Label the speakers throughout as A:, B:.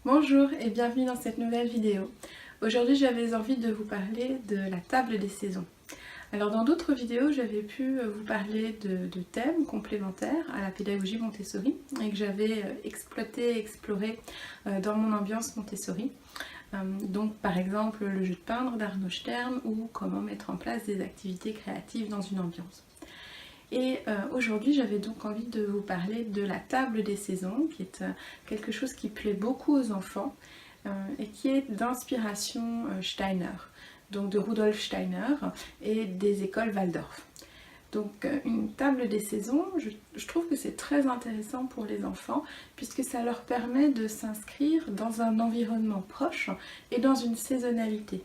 A: Bonjour et bienvenue dans cette nouvelle vidéo. Aujourd'hui j'avais envie de vous parler de la table des saisons. Alors dans d'autres vidéos j'avais pu vous parler de thèmes complémentaires à la pédagogie Montessori et que j'avais exploité et exploré dans mon ambiance Montessori. Donc par exemple le jeu de peindre d'Arnaud Stern ou comment mettre en place des activités créatives dans une ambiance. Et aujourd'hui j'avais donc envie de vous parler de la table des saisons, qui est quelque chose qui plaît beaucoup aux enfants et qui est d'inspiration Steiner, donc de Rudolf Steiner et des écoles Waldorf. Donc une table des saisons, je trouve que c'est très intéressant pour les enfants puisque ça leur permet de s'inscrire dans un environnement proche et dans une saisonnalité.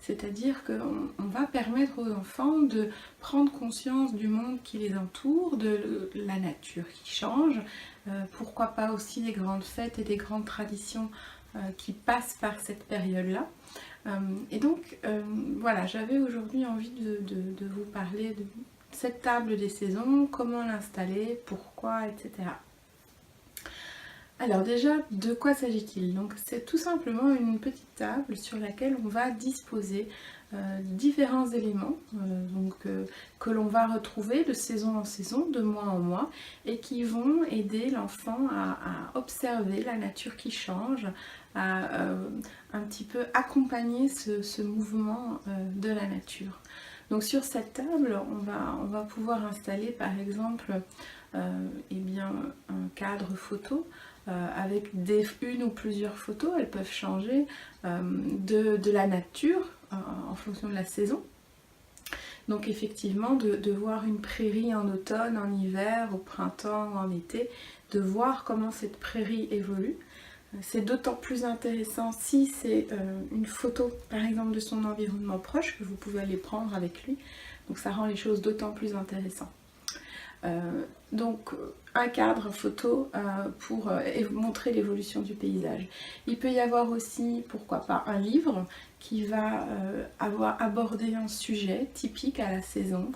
A: C'est-à-dire qu'on va permettre aux enfants de prendre conscience du monde qui les entoure, de la nature qui change, pourquoi pas aussi des grandes fêtes et des grandes traditions qui passent par cette période-là. Et donc voilà, j'avais aujourd'hui envie de vous parler de cette table des saisons, comment l'installer, pourquoi, etc. Alors déjà, de quoi s'agit-il? Donc c'est tout simplement une petite table sur laquelle on va disposer différents éléments que l'on va retrouver de saison en saison, de mois en mois, et qui vont aider l'enfant à observer la nature qui change, à un petit peu accompagner ce mouvement de la nature. Donc sur cette table, on va pouvoir installer par exemple eh bien, un cadre photo avec une ou plusieurs photos, elles peuvent changer, de la nature en fonction de la saison. Donc effectivement, de voir une prairie en automne, en hiver, au printemps, en été, de voir comment cette prairie évolue. C'est d'autant plus intéressant si c'est une photo, par exemple, de son environnement proche, que vous pouvez aller prendre avec lui. Donc ça rend les choses d'autant plus intéressantes. Donc un cadre photo pour montrer l'évolution du paysage. Il peut y avoir aussi, pourquoi pas, un livre qui va avoir abordé un sujet typique à la saison.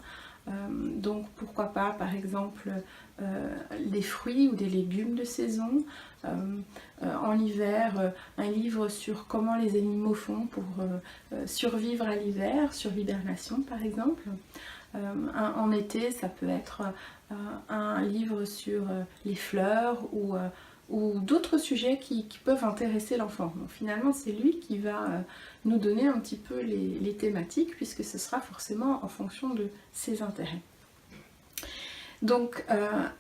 A: Donc pourquoi pas par exemple des fruits ou des légumes de saison, en hiver un livre sur comment les animaux font pour survivre à l'hiver, sur l'hibernation par exemple. En été ça peut être un livre sur les fleurs ou d'autres sujets qui peuvent intéresser l'enfant. Donc finalement c'est lui qui va nous donner un petit peu les thématiques puisque ce sera forcément en fonction de ses intérêts. Donc,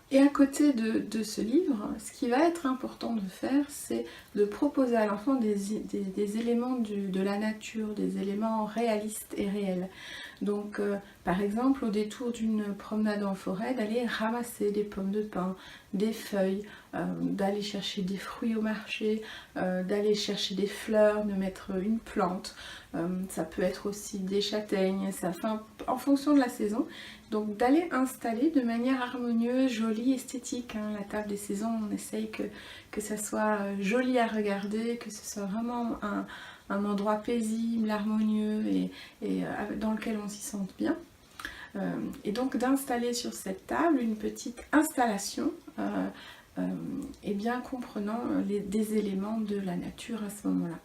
A: et à côté de ce livre, ce qui va être important de faire, c'est de proposer à l'enfant des éléments de la nature, des éléments réalistes et réels. Donc, par exemple, au détour d'une promenade en forêt, d'aller ramasser des pommes de pin, des feuilles, d'aller chercher des fruits au marché, d'aller chercher des fleurs, de mettre une plante. Ça peut être aussi des châtaignes, en fonction de la saison. Donc d'aller installer de manière harmonieuse, jolie, esthétique. La table des saisons, on essaye que ça soit joli à regarder, que ce soit vraiment un endroit paisible, harmonieux et dans lequel on s'y sente bien. Et donc d'installer sur cette table une petite installation et bien comprenant des éléments de la nature à ce moment-là.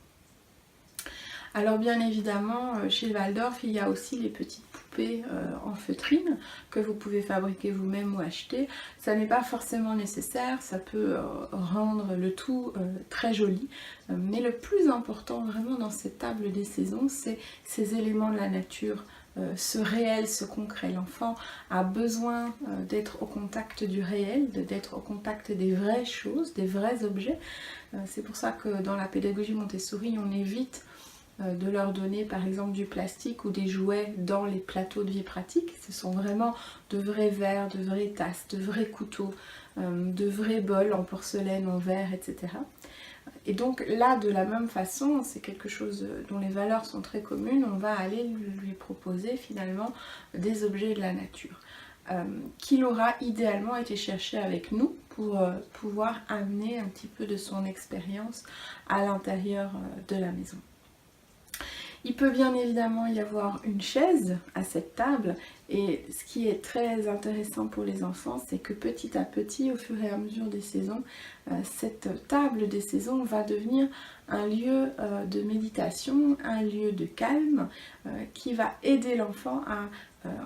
A: Alors bien évidemment, chez Waldorf, il y a aussi les petites poupées en feutrine que vous pouvez fabriquer vous-même ou acheter. Ça n'est pas forcément nécessaire, ça peut rendre le tout très joli. Mais le plus important vraiment dans cette table des saisons, c'est ces éléments de la nature, ce réel, ce concret. L'enfant a besoin d'être au contact du réel, d'être au contact des vraies choses, des vrais objets. C'est pour ça que dans la pédagogie Montessori, on évite de leur donner par exemple du plastique ou des jouets dans les plateaux de vie pratique. Ce sont vraiment de vrais verres, de vraies tasses, de vrais couteaux, de vrais bols en porcelaine, en verre, etc. Et donc là, de la même façon, c'est quelque chose dont les valeurs sont très communes, on va aller lui proposer finalement des objets de la nature qu'il aura idéalement été chercher avec nous pour pouvoir amener un petit peu de son expérience à l'intérieur de la maison. Il peut bien évidemment y avoir une chaise à cette table, et ce qui est très intéressant pour les enfants, c'est que petit à petit, au fur et à mesure des saisons, cette table des saisons va devenir un lieu de méditation, un lieu de calme, qui va aider l'enfant à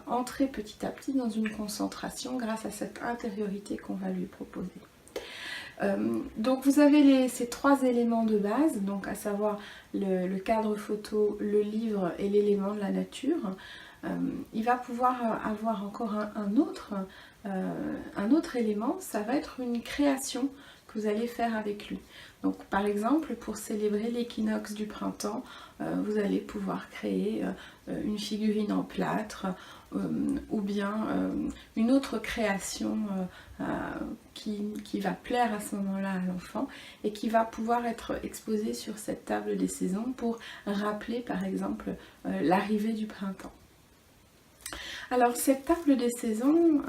A: entrer petit à petit dans une concentration grâce à cette intériorité qu'on va lui proposer. Donc vous avez ces trois éléments de base, donc à savoir le cadre photo, le livre et l'élément de la nature. Il va pouvoir avoir encore un autre élément, ça va être une création que vous allez faire avec lui. Donc par exemple, pour célébrer l'équinoxe du printemps, vous allez pouvoir créer une figurine en plâtre, ou bien une autre création qui va plaire à ce moment-là à l'enfant et qui va pouvoir être exposée sur cette table des saisons pour rappeler par exemple l'arrivée du printemps. Alors cette table des saisons,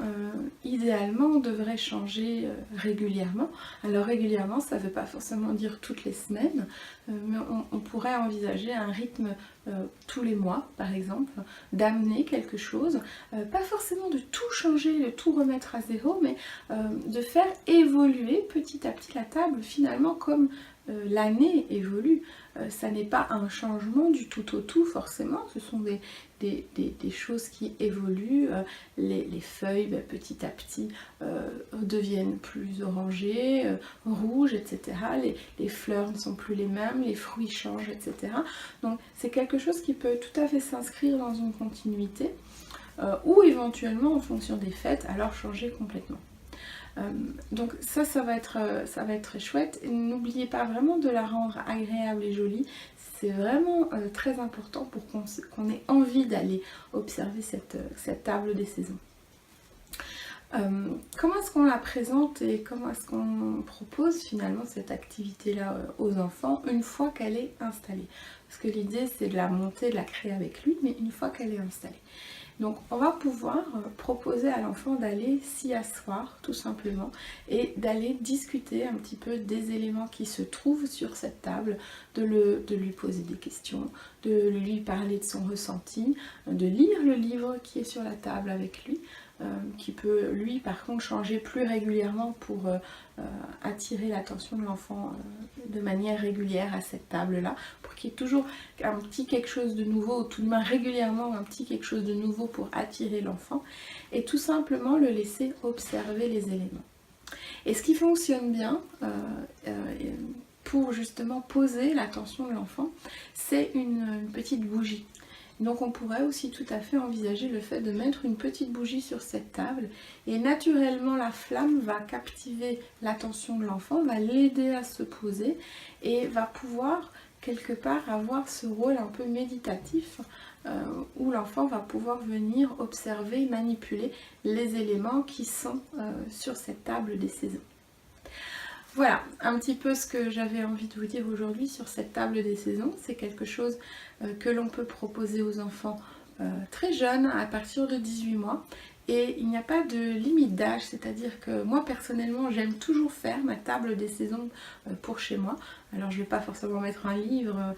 A: idéalement, devrait changer régulièrement. Alors régulièrement, ça ne veut pas forcément dire toutes les semaines, mais on pourrait envisager un rythme tous les mois, par exemple, d'amener quelque chose, pas forcément de tout changer, de tout remettre à zéro, mais de faire évoluer petit à petit la table, finalement, comme l'année évolue. Ça n'est pas un changement du tout au tout forcément, ce sont des choses qui évoluent. Les feuilles petit à petit deviennent plus orangées, rouges, etc. Les fleurs ne sont plus les mêmes, les fruits changent, etc. Donc c'est quelque chose qui peut tout à fait s'inscrire dans une continuité, ou éventuellement en fonction des fêtes, alors changer complètement. Donc ça va être très chouette. N'oubliez pas vraiment de la rendre agréable et jolie. C'est vraiment très important pour qu'on ait envie d'aller observer cette table des saisons. Comment est-ce qu'on la présente et comment est-ce qu'on propose finalement cette activité-là aux enfants une fois qu'elle est installée? Parce que l'idée c'est de la monter, de la créer avec lui, mais une fois qu'elle est installée. Donc on va pouvoir proposer à l'enfant d'aller s'y asseoir tout simplement et d'aller discuter un petit peu des éléments qui se trouvent sur cette table, de lui poser des questions, de lui parler de son ressenti, de lire le livre qui est sur la table avec lui, qui peut lui par contre changer plus régulièrement pour attirer l'attention de l'enfant de manière régulière à cette table là, pour qu'il y ait toujours un petit quelque chose de nouveau, ou tout de même régulièrement un petit quelque chose de nouveau pour attirer l'enfant, et tout simplement le laisser observer les éléments. Et ce qui fonctionne bien pour justement poser l'attention de l'enfant, c'est une petite bougie. Donc on pourrait aussi tout à fait envisager le fait de mettre une petite bougie sur cette table, et naturellement la flamme va captiver l'attention de l'enfant, va l'aider à se poser et va pouvoir quelque part avoir ce rôle un peu méditatif où l'enfant va pouvoir venir observer, manipuler les éléments qui sont sur cette table des saisons. Voilà un petit peu ce que j'avais envie de vous dire aujourd'hui sur cette table des saisons. C'est quelque chose que l'on peut proposer aux enfants très jeunes, à partir de 18 mois. Et il n'y a pas de limite d'âge, c'est-à-dire que moi personnellement j'aime toujours faire ma table des saisons pour chez moi. Alors je ne vais pas forcément mettre un livre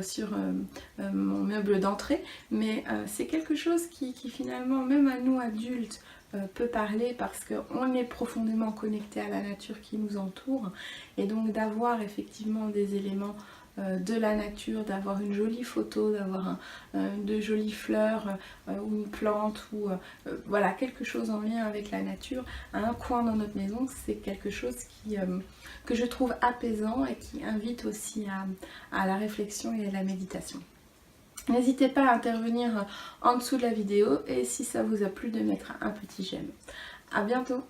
A: sur mon meuble d'entrée, mais c'est quelque chose qui finalement, même à nous adultes, peut parler, parce qu'on est profondément connecté à la nature qui nous entoure, et donc d'avoir effectivement des éléments de la nature, d'avoir une jolie photo, d'avoir de jolies fleurs ou une plante ou voilà, quelque chose en lien avec la nature à un coin dans notre maison, c'est quelque chose que je trouve apaisant et qui invite aussi à la réflexion et à la méditation. N'hésitez pas à intervenir en dessous de la vidéo, et si ça vous a plu, de mettre un petit j'aime. À bientôt!